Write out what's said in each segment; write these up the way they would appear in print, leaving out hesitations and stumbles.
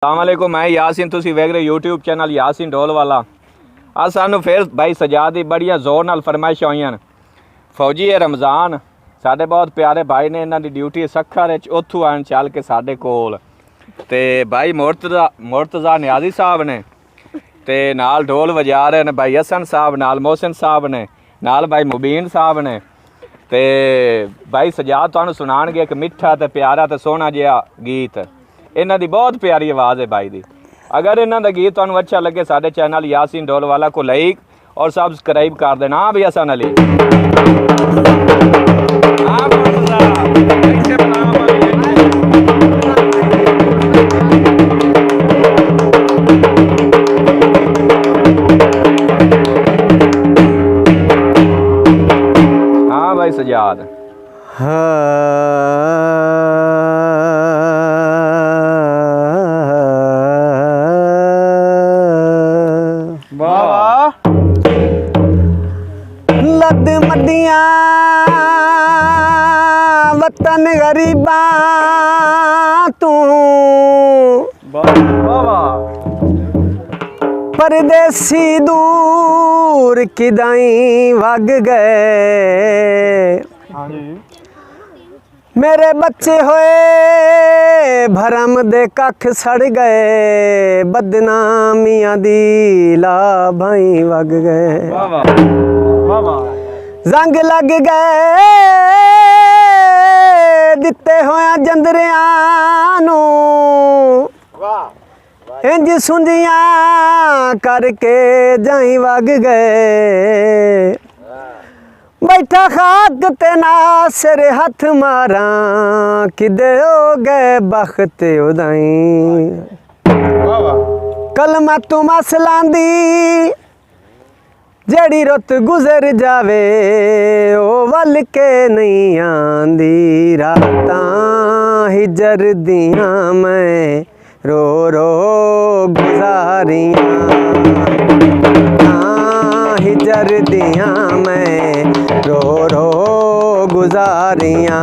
अस्सलामुअलैकुम, मैं यासीन, तुसी वेख रहे यूट्यूब चैनल यासीन ढोल वाला। अज सानू फिर भाई सजा दी बड़िया जोर नाल फरमाइश हुई। फौजी है रमज़ान, साढ़े बहुत प्यारे भाई ने, इन्हों की ड्यूटी सखर उत्थू आन चल के साढ़े कोल ते भाई मुर्तज़ा नियाजी साहब ने ते नाल ढोल वजा रहे ने भाई हसन साहब, नाल मोहसिन साहब ने, नाल भाई मुबीन साहब ने। ते भाई सजा तुहानू सुनाणगे एक मिठा ते प्यारा ते सोहना जिहा गीत। इन्हां दी बहुत प्यारी आवाज़ है भाई दी। अगर इन्हां दा गीत तुहानू अच्छा लगे साडे चैनल यासीन ढोल वाला को लाइक और सब्सक्राइब कर देना। हाँ भैया हसन अली, हाँ भाई सजाद। लद मदियां वतन गरीबा तू परदेसी दूर किदाई वग गए। मेरे बच्चे होए भरम दे कख सड़ गए, बदनामियां दी लाभाई वग गए। जंग लग गए दिते होया जंदरियां नू, इंज सुंदियां करके जाई वग गए। बैठा खाक ते नासिर हथ मारा किदे हो गए बख्त उदाई। कलमा तू मसलांदी जड़ी रुत गुजर जावे ओ वल के नहीं आंदी। रातां हिजर दियां मैं रो रो गुजारियां, हिजर दियां मैं रो रो गुजारियां।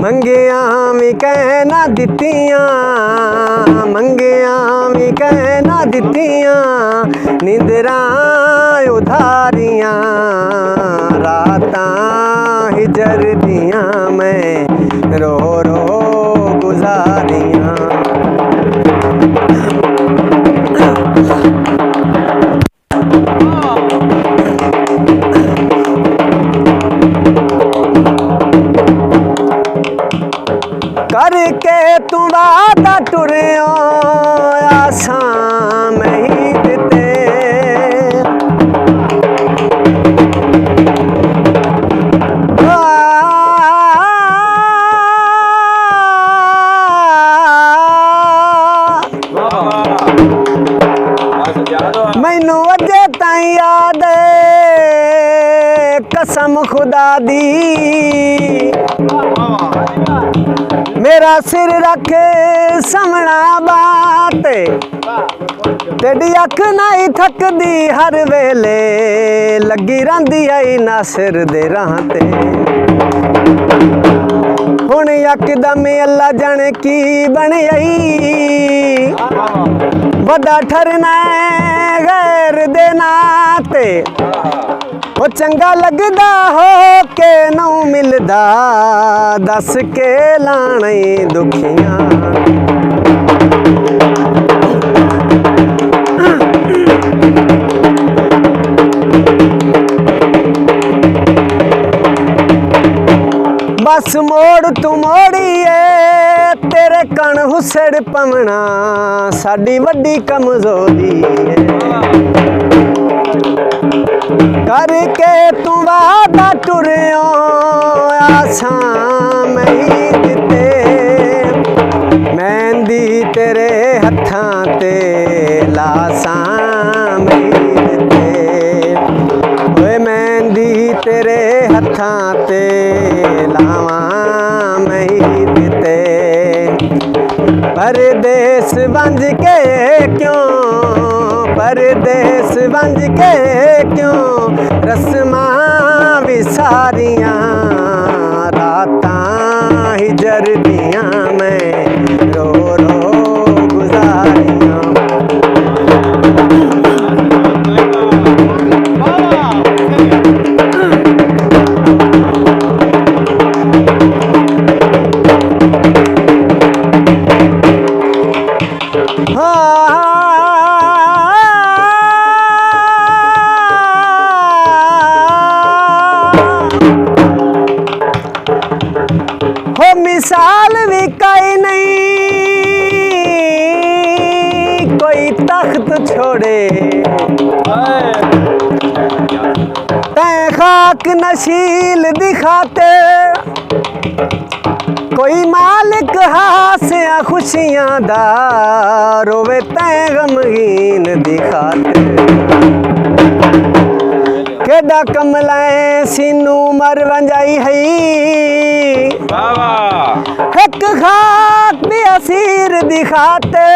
मंगिया भी कहना दित्तियां, मंगिया भी कहना दित्तियां, निंदरां उधारियां। रातां हिजर दियां मैं रो रो गुजारियां। करके तू वादा टुरियो आसां नहीं दिते। मैनू अजे ताईं याद कसम खुदा दी, मेरा सिर रख समना बात, तेरी अख नहीं थकदी हर वेले लगी रही आई नासिर दे राह ते। हुण यकदम अल्लाह जाने की बन आई, वड्डा ठरना गैर दे नाते। वो चंगा लगदा हो के नौ मिलदा दस के लाने दुखियां। बस मोड़ तू मोड़िए तेरे कण हुसड़ पवना साडी वड्डी कमजोरी है। करके तू वादा टुरियो आसां नहीं दिते। मेहंदी तेरे हत्थां ते लासां नहीं दिते। ओए मेहंदी तेरे हत्थां ते लावां नहीं दिते। परदेस बंज के क्यों, परदेस बंज के क्यों रस्मां विसारियां। रातां हिजर दियां मैं रो रो हो मिसाल भी कई नहीं कोई तख्त छोड़े तै खाक नशील दिखाते कोई मालिक हासिया खुशियां दा रोवे तै गमगीन दिखाते केडा कमलाए सीनू मर वंजाई है एक खाक दी असीर दिखाते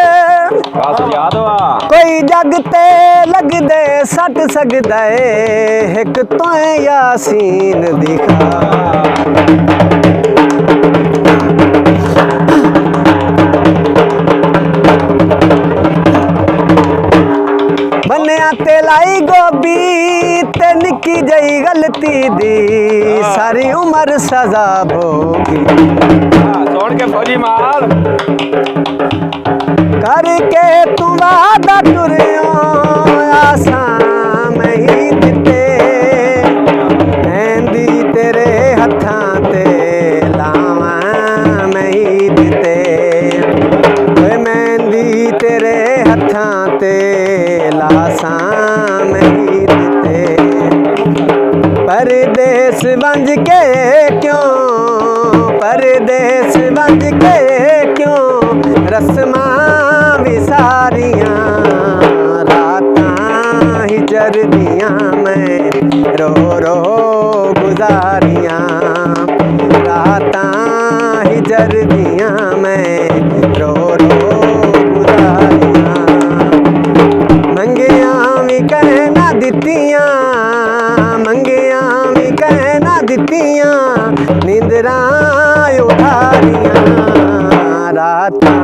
कोई जगते लगदे सट सकदा है एक तो यासीन दिखा बनया ते लाई गोभी ते निक्की जई गलती दी सारी उम्र सजा भोगी सुन के फौजी माल करके तू वादा टुरियो आसा नहीं दिते मेहंदी तेरे हत्थां ते लावा नहीं दिते मेहंदी तेरे हत्थां ते लासा नहीं दिते परदेस बंज के क्यों परदेस बंज के क्यों रस्मा विसारियां रातां हिजर दियां मैं रो रो गुजारियां रातां हिजर दियां मैं रो रो गुजारियां मंगियां भी कहना दित्तियां मंगियां भी कहना दित्तियां नींदरां उठारियां रातां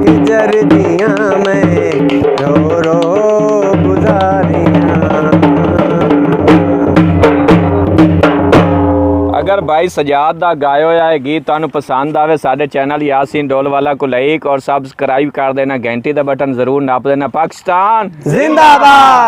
हिजर दियां मैं रो रो गुजारियां। अगर भाई सजाद दा गाया होया है गीत तुहानू पसंद आवे साडे चैनल यासीन डोलवाला को लाइक और सब्सक्राइब कर देना घंटी दा बटन जरूर नाप देना। पाकिस्तान जिंदाबाद।